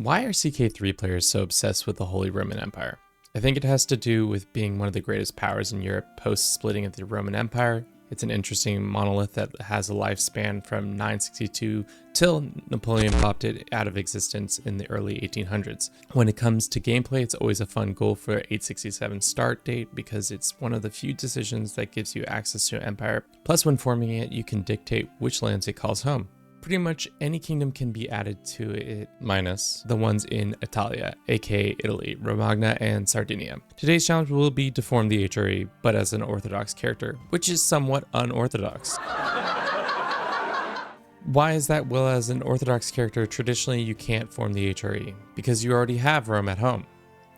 Why are CK3 players so obsessed with the Holy Roman Empire? I think it has to do with being one of the greatest powers in Europe post-splitting of the Roman Empire. It's an interesting monolith that has a lifespan from 962 till Napoleon popped it out of existence in the early 1800s. When it comes to gameplay, it's always a fun goal for 867 start date because it's one of the few decisions that gives you access to an empire. Plus, when forming it, you can dictate which lands it calls home. Pretty much any kingdom can be added to it, minus the ones in Italia, aka Italy, Romagna, and Sardinia. Today's challenge will be to form the HRE, but as an Orthodox character, which is somewhat unorthodox. Why is that? Well, as an Orthodox character, traditionally you can't form the HRE, because you already have Rome at home,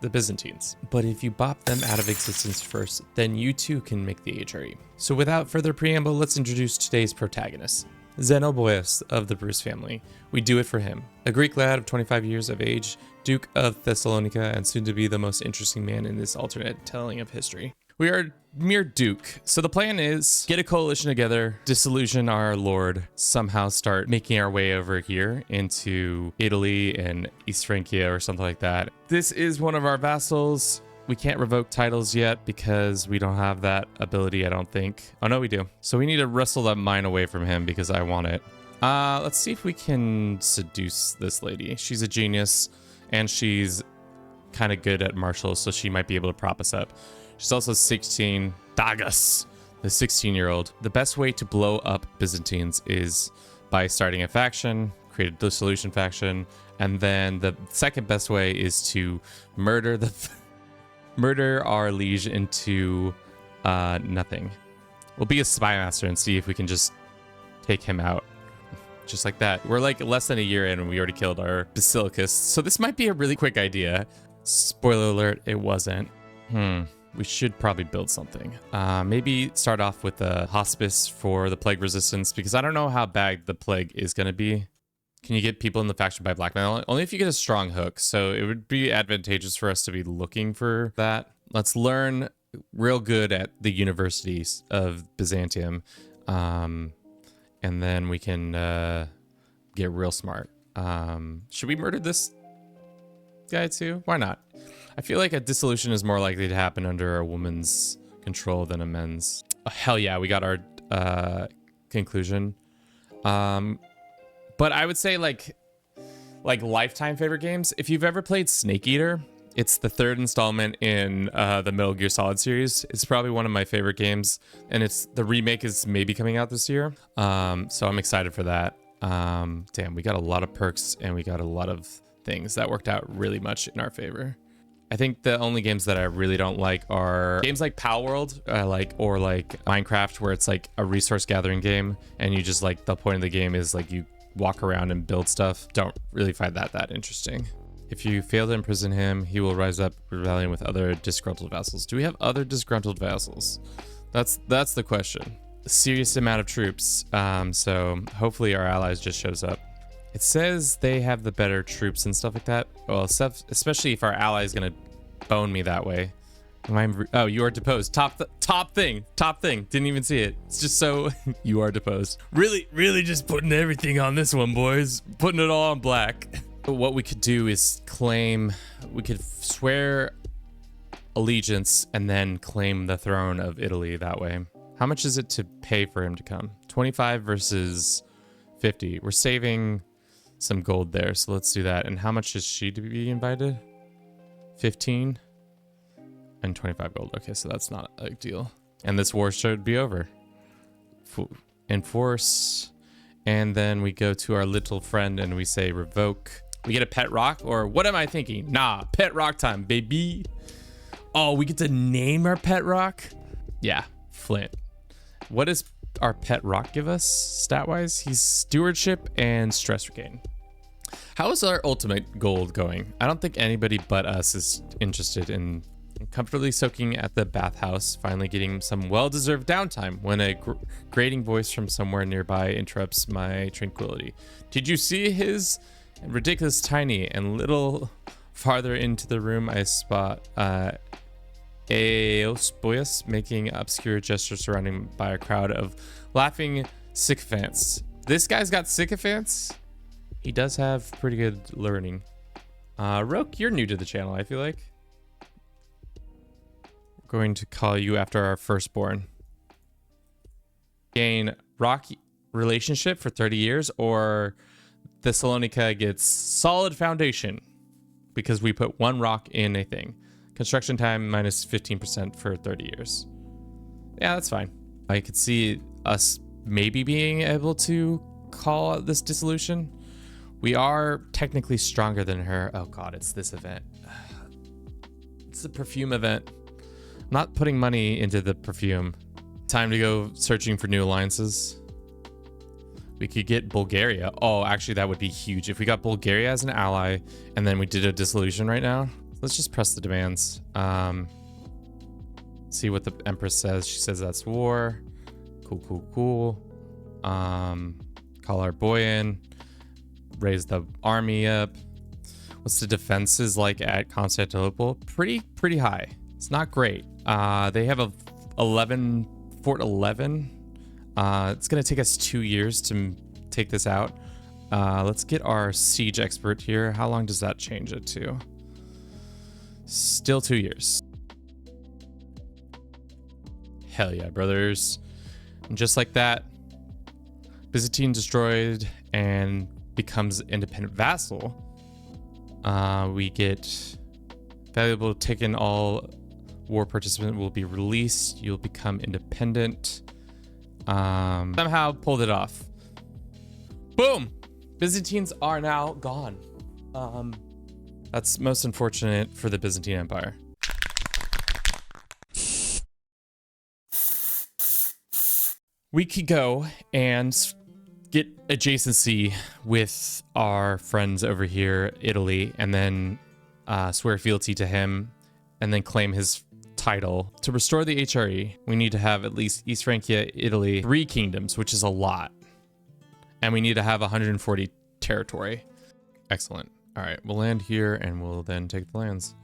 the Byzantines. But if you bop them out of existence first, then you too can make the HRE. So without further preamble, let's introduce today's protagonist. Zenobios of the Bruce family. We do it for him. A Greek lad of 25 years of age, Duke of Thessalonica, and soon to be the most interesting man in this alternate telling of history. We are mere Duke, so the plan is get a coalition together, disillusion our lord, somehow start making our way over here into Italy and East Francia or something like that. This is one of our vassals. We can't revoke titles yet because we don't have that ability, I don't think. Oh, no, we do. So we need to wrestle that mine away from him because I want it. Let's see if we can seduce this lady. She's a genius and she's kind of good at martial, so she might be able to prop us up. She's also 16. Dagas, the 16-year-old. The best way to blow up Byzantines is by starting a faction, create a dissolution faction, and then the second best way is to murder our liege into nothing. We'll be a spy master and see if we can just take him out. Just like that. We're like less than a year in and we already killed our basilicus. So this might be a really quick idea. Spoiler alert, it wasn't. We should probably build something. Maybe start off with a hospice for the plague resistance because I don't know how bad the plague is going to be. Can you get people in the faction by blackmail? Only if you get a strong hook. So it would be advantageous for us to be looking for that. Let's learn real good at the universities of Byzantium. And then we can get real smart. Should we murder this guy too? Why not? I feel like a dissolution is more likely to happen under a woman's control than a men's. Oh, hell yeah, we got our conclusion. But I would say like lifetime favorite games. If you've ever played Snake Eater, it's the third installment in the Metal Gear Solid series. It's probably one of my favorite games, and the remake is maybe coming out this year. So I'm excited for that. Damn, we got a lot of perks and we got a lot of things that worked out really much in our favor. I think the only games that I really don't like are games like Pal World, or like Minecraft, where it's like a resource gathering game, and you just like the point of the game is like you walk around and build stuff. Don't really find that interesting. If you fail to imprison him, he will rise up rebellion with other disgruntled vassals. Do we have other disgruntled vassals? That's the question. A serious amount of troops. So hopefully our allies just shows up. It says they have the better troops and stuff like that. Well, especially if our ally is gonna bone me that way. Oh, you are deposed. Top thing. Didn't even see it. It's just so you are deposed. Really just putting everything on this one, boys. Putting it all on black. What we could do is we could swear allegiance and then claim the throne of Italy that way. How much is it to pay for him to come? 25 versus 50. We're saving some gold there, so let's do that. And how much is she to be invited? 15 and 25 gold. Okay, so that's not a big deal. And this war should be over. Enforce. And then we go to our little friend and we say revoke. We get a pet rock, or what am I thinking? Nah, pet rock time, baby. Oh, we get to name our pet rock? Yeah, Flint. What does our pet rock give us stat-wise? He's stewardship and stress regain. How is our ultimate gold going? I don't think anybody but us is interested in comfortably soaking at the bathhouse, finally getting some well-deserved downtime when a grating voice from somewhere nearby interrupts my tranquility. Did you see his ridiculous tiny and little farther into the room I spot Zenobios making obscure gestures surrounding by a crowd of laughing sycophants. This guy's got sycophants? He does have pretty good learning. Roke, you're new to the channel, I feel like. We're going to call you after our firstborn. Gain rock relationship for 30 years, or Thessalonica gets solid foundation because we put one rock in a thing. Construction time minus 15% for 30 years. Yeah, that's fine. I could see us maybe being able to call out this dissolution. We are technically stronger than her. Oh god, it's this event. It's the perfume event. I'm not putting money into the perfume. Time to go searching for new alliances. We could get Bulgaria. Oh, actually, that would be huge. If we got Bulgaria as an ally, and then we did a dissolution right now. Let's just press the demands. See what the Empress says. She says that's war. Cool, cool, cool. Call our boy in. Raise the army up. What's the defenses like at Constantinople? Pretty high. It's not great. They have a Fort 11. It's gonna take us 2 years to take this out. Let's get our siege expert here. How long does that change it to? Still 2 years. Hell yeah, brothers. And just like that, Byzantine destroyed and becomes independent vassal. We get valuable taken. All war participant will be released. You'll become independent. Somehow pulled it off. Boom! Byzantines are now gone. That's most unfortunate for the Byzantine Empire. We could go and get adjacency with our friends over here, Italy, and then swear fealty to him, and then claim his title. To restore the HRE, we need to have at least East Francia, Italy, 3 kingdoms, which is a lot. And we need to have 140 territory. Excellent. All right, we'll land here and we'll then take the lands.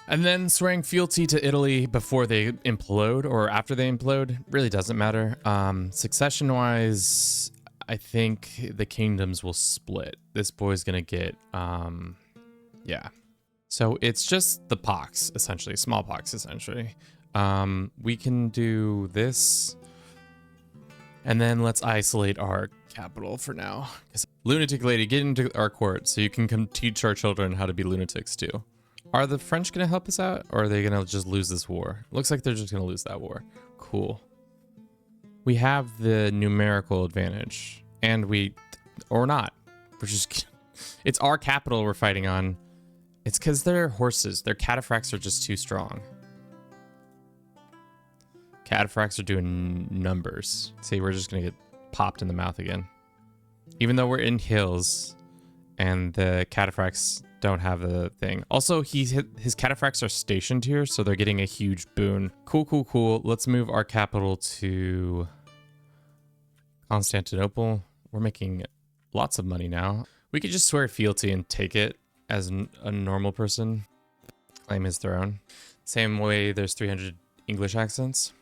And then swearing fealty to Italy before they implode or after they implode really doesn't matter. Succession-wise, I think the kingdoms will split. This boy's gonna get, yeah. So it's just the pox, essentially, smallpox, essentially. We can do this. And then let's isolate our capital for now. Lunatic lady, get into our court so you can come teach our children how to be lunatics too. Are the French gonna help us out, or are they gonna just lose this war? Looks like they're just gonna lose that war. Cool. We have the numerical advantage, and or not. We're just, it's our capital we're fighting on. It's because they're horses. Their cataphracts are just too strong. Cataphracts are doing numbers. See, we're just gonna get popped in the mouth again. Even though we're in hills, and the cataphracts don't have the thing. Also, his cataphracts are stationed here, so they're getting a huge boon. Cool, cool, cool. Let's move our capital to Constantinople. We're making lots of money now. We could just swear fealty and take it as a normal person. Claim his throne. Same way there's 300 English accents.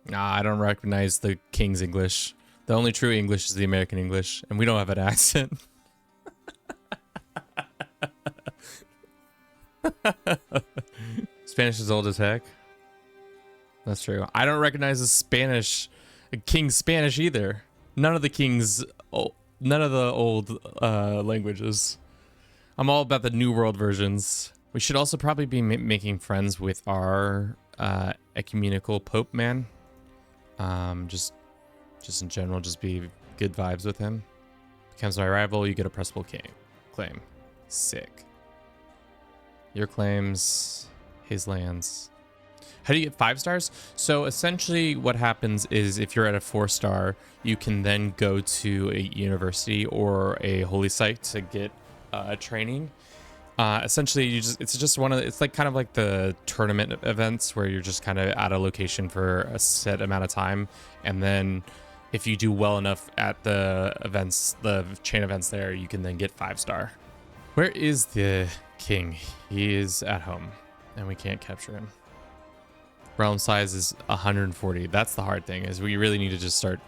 Nah, I don't recognize the king's English. The only true English is the American English, and we don't have an accent. Spanish is old as heck. That's true. I don't recognize a king's Spanish either. None of the old languages. I'm all about the New World versions. We should also probably be making friends with our ecumenical Pope man. Just in general, just be good vibes with him. Becomes my rival, you get a pressable claim. Sick. Your claims, his lands. How do you get 5 stars? So essentially what happens is if you're at a 4-star, you can then go to a university or a holy site to get training. Essentially it's like kind of like the tournament events where you're just kind of at a location for a set amount of time, and then if you do well enough at the events, the chain events there, you can then get 5-star. Where is the king? He is at home and we can't capture him. Realm size is 140. That's the hard thing, is we really need to just start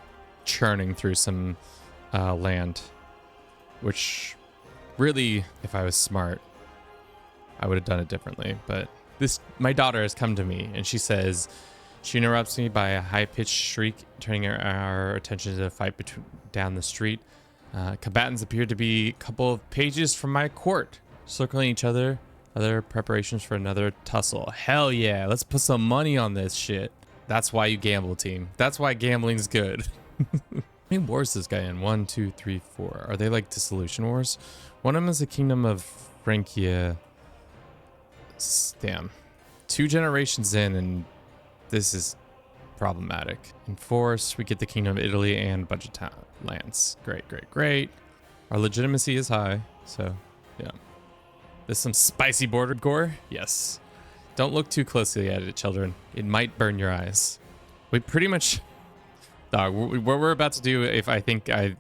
churning through some land, which Really, if I was smart, I would have done it differently. But my daughter has come to me and she says, she interrupts me by a high-pitched shriek, turning our attention to the fight down the street. Combatants appear to be a couple of pages from my court, circling each other. Other preparations for another tussle. Hell yeah, let's put some money on this shit. That's why you gamble, team. That's why gambling's good. How many wars is this guy in? 1, 2, 3, 4. Are they like dissolution wars? One of them is the kingdom of Francia. Damn. 2 generations in, and this is problematic. In force, we get the kingdom of Italy and a bunch of lands. Great, great, great. Our legitimacy is high, so yeah. There's some spicy border gore. Yes. Don't look too closely at it, children. It might burn your eyes. We pretty much... Dog, what we're about to do, if I think I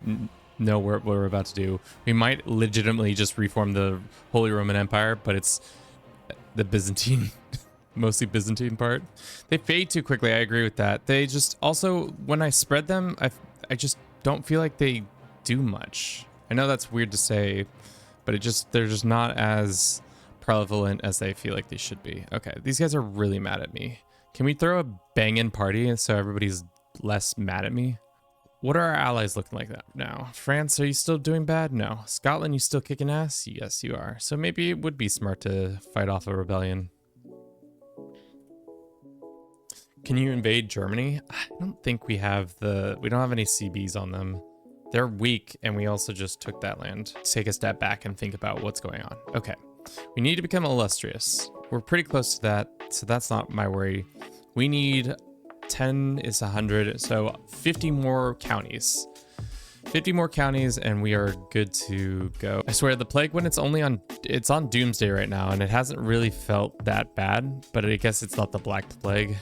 know what we're about to do, we might legitimately just reform the Holy Roman Empire, but it's the Byzantine, mostly Byzantine part. They fade too quickly, I agree with that. They just, also, when I spread them, I just don't feel like they do much. I know that's weird to say, but they're just not as prevalent as they feel like they should be. Okay, these guys are really mad at me. Can we throw a bangin' party so everybody's less mad at me? What are our allies looking like that now? France, are you still doing bad? No. Scotland, you still kicking ass? Yes, you are. So maybe it would be smart to fight off a rebellion. Can you invade Germany? I don't think we don't have any CBs on them. They're weak, and we also just took that land. Take a step back and think about what's going on. Okay, we need to become illustrious. We're pretty close to that, so that's not my worry. We need 10 is 100, so 50 more counties. 50 more counties, and we are good to go. I swear, the plague, when it's on Doomsday right now, and it hasn't really felt that bad, but I guess it's not the Black Plague.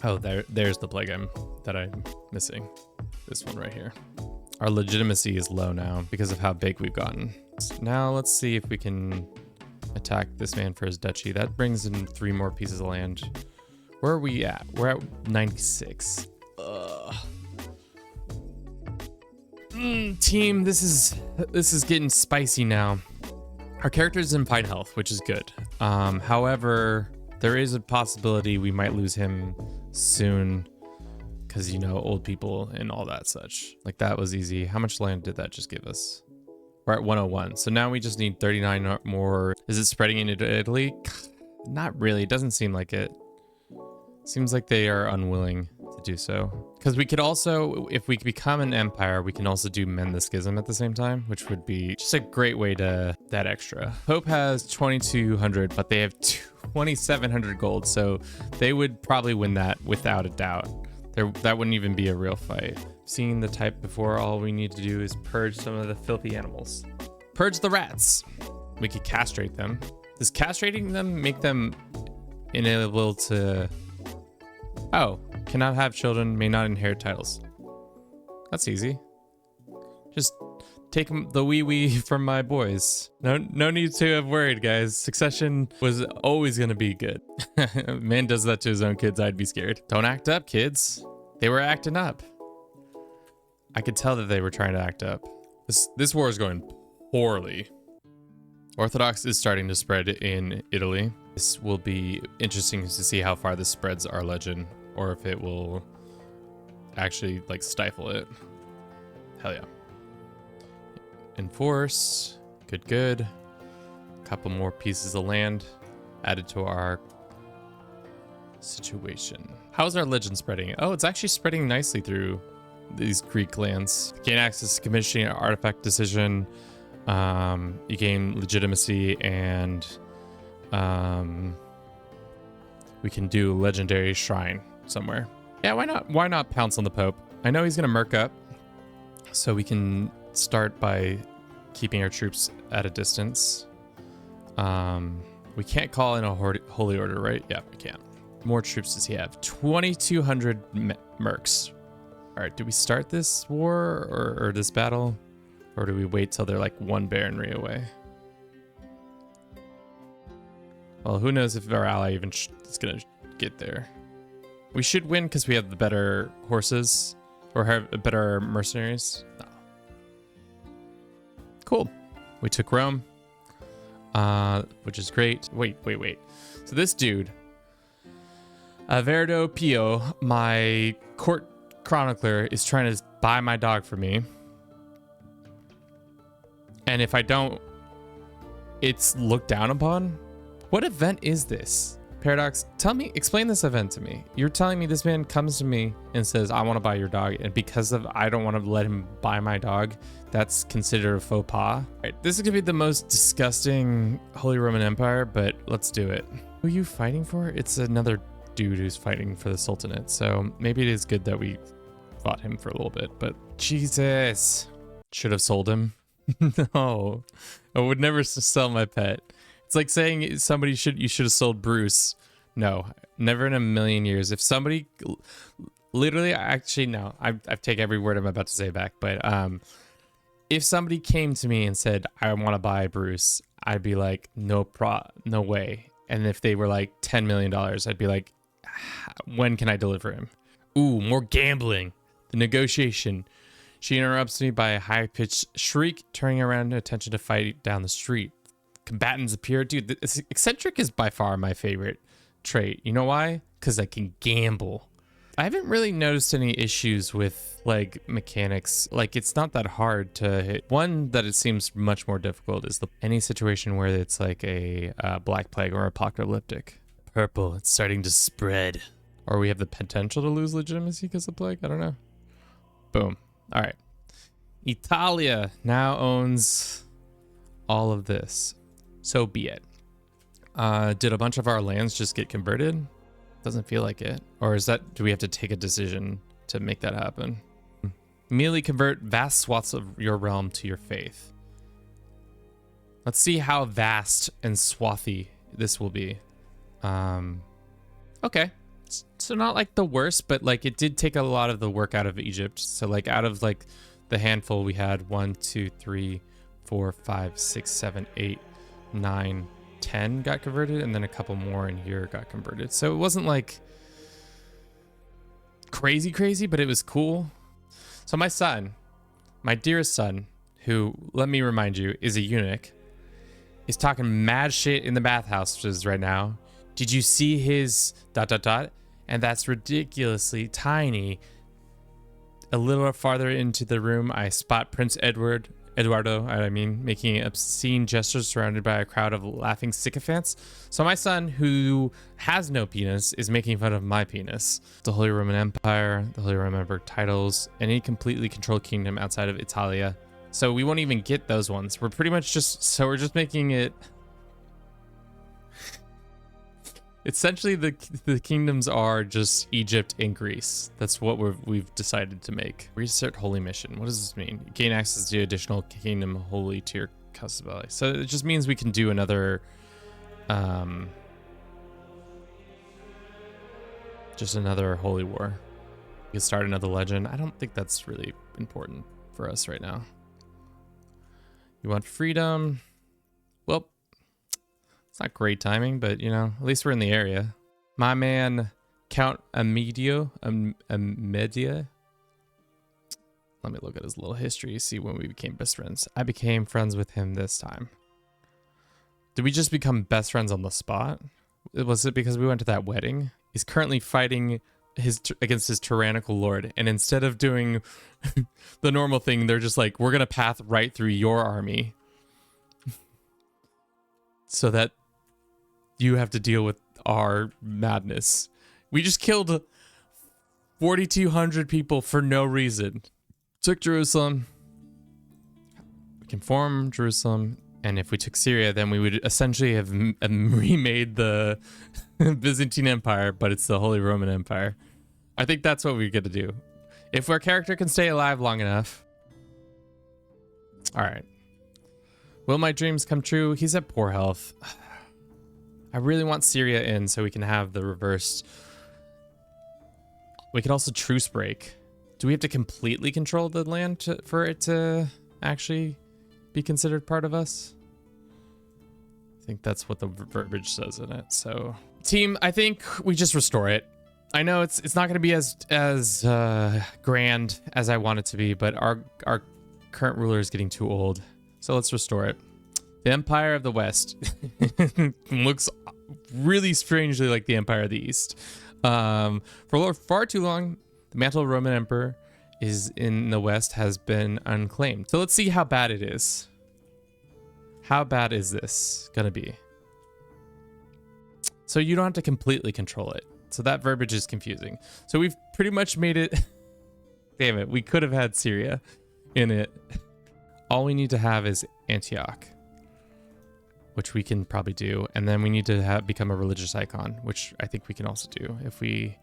Oh, there's the plague that I'm missing. This one right here. Our legitimacy is low now because of how big we've gotten. Now let's see if we can attack this man for his duchy. That brings in 3 more pieces of land. Where are we at? We're at 96. Ugh. Team, this is getting spicy now. Our character's in fine health, which is good. However, there is a possibility we might lose him soon. Because, you know, old people and all that such. Like, that was easy. How much land did that just give us? We're at 101. So now we just need 39 more. Is it spreading into Italy? Not really. It doesn't seem like it. Seems like they are unwilling to do so. Because we could also, if we become an empire, we can also do Mend the Schism at the same time, which would be just a great way to that extra. Pope has 2,200, but they have 2,700 gold. So they would probably win that without a doubt. That wouldn't even be a real fight. Seeing the type before, all we need to do is purge some of the filthy animals. Purge the rats. We could castrate them. Does castrating them make them unable to... Oh, cannot have children, may not inherit titles. That's easy. Just take the wee from my boys. No need to have worried, guys. Succession was always gonna be good. Man does that to his own kids, I'd be scared. Don't act up, kids. They were acting up. I could tell that they were trying to act up. This war is going poorly. Orthodox is starting to spread in Italy. This will be interesting to see how far this spreads our legend, or if it will actually like stifle it. Hell yeah. Enforce, good. Couple more pieces of land added to our situation. How's our legend spreading? Oh, it's actually spreading nicely through these Greek lands. Gain access to commissioning an artifact decision. You gain legitimacy, and we can do a legendary shrine somewhere. Yeah, why not? Why not pounce on the Pope? I know he's gonna murk up, so we can start by keeping our troops at a distance. We can't call in a holy order, right? Yeah, we can. More troops does he have? 2,200 mercs. All right, do we start this war or this battle? Or do we wait till they're like 1 baronry away? Well, who knows if our ally even is gonna get there. We should win because we have the better horses or have better mercenaries. No. Cool. We took Rome, which is great. Wait. So this dude, Verdo Pio, my court chronicler, is trying to buy my dog for me. And if I don't, it's looked down upon? What event is this? Paradox, explain this event to me. You're telling me this man comes to me and says, I want to buy your dog, and because of I don't want to let him buy my dog, that's considered a faux pas? Right, this is gonna be the most disgusting Holy Roman Empire, but let's do it. Who are you fighting for? It's another dude who's fighting for the Sultanate, so maybe it is good that we fought him for a little bit, but Jesus. Should have sold him. No, I would never sell my pet. It's like saying you should have sold Bruce. No, never in a million years. If somebody literally, actually, no, I take every word I'm about to say back. But if somebody came to me and said, I want to buy Bruce, I'd be like, no way. And if they were like $10 million, I'd be like, when can I deliver him? Ooh, more gambling. The negotiation. She interrupts me by a high-pitched shriek, turning around attention to fight down the street. Combatants appear. Dude, eccentric is by far my favorite trait. You know why? Because I can gamble. I haven't really noticed any issues with like mechanics. Like, it's not that hard to hit. One that it seems much more difficult is any situation where it's like a black plague or apocalyptic. Purple, it's starting to spread. Or we have the potential to lose legitimacy because of plague. I don't know. Boom. All right. Italia now owns all of this. So be it. Did a bunch of our lands just get converted? Doesn't feel like it. Or do we have to take a decision to make that happen? Immediately convert vast swaths of your realm to your faith. Let's see how vast and swathy this will be. Okay. So not like the worst, but like it did take a lot of the work out of Egypt. So like out of like the handful we had 1, 2, 3, 4, 5, 6, 7, 8, 9, 10 got converted, and then a couple more in here got converted. So it wasn't like crazy, but it was cool. So my son, my dearest son, who, let me remind you, is a eunuch, is talking mad shit in the bathhouses right now. Did you see his ... And that's ridiculously tiny. A little farther into the room, I spot Prince Eduardo, making obscene gestures surrounded by a crowd of laughing sycophants. So my son, who has no penis, is making fun of my penis. The Holy Roman Empire, the Holy Roman Empire titles, any completely controlled kingdom outside of Italia. So we won't even get those ones. We're pretty much we're just making it... Essentially, the kingdoms are just Egypt and Greece. That's what we've decided to make. Research Holy Mission. What does this mean? Gain access to additional kingdom holy to your custody. So it just means we can do another, just another holy war. We can start another legend. I don't think that's really important for us right now. You want freedom? Well, it's not great timing, but you know, at least we're in the area. My man, Count Amedia. Let me look at his little history, see when we became best friends. I became friends with him this time. Did we just become best friends on the spot? Was it because we went to that wedding? He's currently fighting against his tyrannical lord, and instead of doing the normal thing, they're just like, we're gonna path right through your army so that you have to deal with our madness. We just killed 4,200 people for no reason. Took Jerusalem. We can form Jerusalem. And if we took Syria, then we would essentially have remade the Byzantine Empire, but it's the Holy Roman Empire. I think that's what we get to do. If our character can stay alive long enough. All right. Will my dreams come true? He's at poor health. I really want Syria in so we can have the reversed. We could also truce break. Do we have to completely control the land for it to actually be considered part of us? I think that's what the verbiage says in it. So, team, I think we just restore it. I know it's not going to be as grand as I want it to be, but our current ruler is getting too old. So let's restore it. The Empire of the West looks really strangely like the Empire of the East. For far too long, the mantle of Roman Emperor is in the West has been unclaimed. So let's see how bad it is. How bad is this gonna be? So you don't have to completely control it. So that verbiage is confusing. So we've pretty much made it. Damn it, we could have had Syria in it. All we need to have is Antioch, which we can probably do. And then we need to become a religious icon, which I think we can also do if we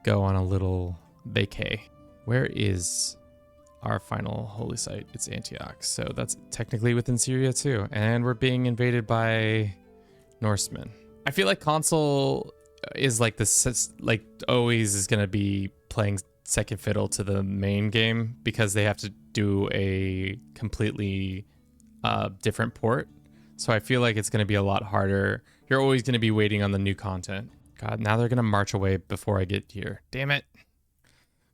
go on a little vacay. Where is our final holy site? It's Antioch. So that's technically within Syria too. And we're being invaded by Norsemen. I feel like console is like this, like always is going to be playing second fiddle to the main game because they have to do a completely different port. So I feel like it's going to be a lot harder. You're always going to be waiting on the new content. God, now they're going to march away before I get here. Damn it.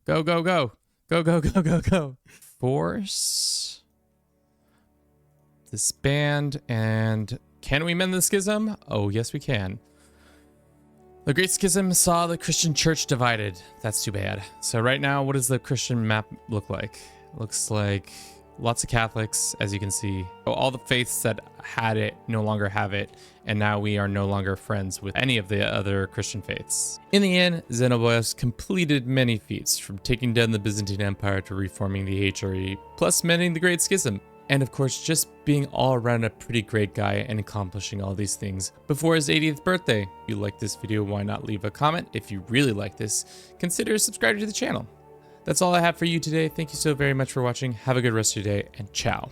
Go, go, go. Go, go, go, go, go. Force. Disband. And can we mend the schism? Oh, yes, we can. The Great Schism saw the Christian church divided. That's too bad. So right now, what does the Christian map look like? Looks like lots of Catholics, as you can see. All the faiths that had it no longer have it, and now we are no longer friends with any of the other Christian faiths. In the end, Zenobios completed many feats, from taking down the Byzantine Empire to reforming the HRE, plus mending the Great Schism. And of course, just being all around a pretty great guy and accomplishing all these things before his 80th birthday. If you like this video, why not leave a comment? If you really like this, consider subscribing to the channel. That's all I have for you today. Thank you so very much for watching. Have a good rest of your day, and ciao.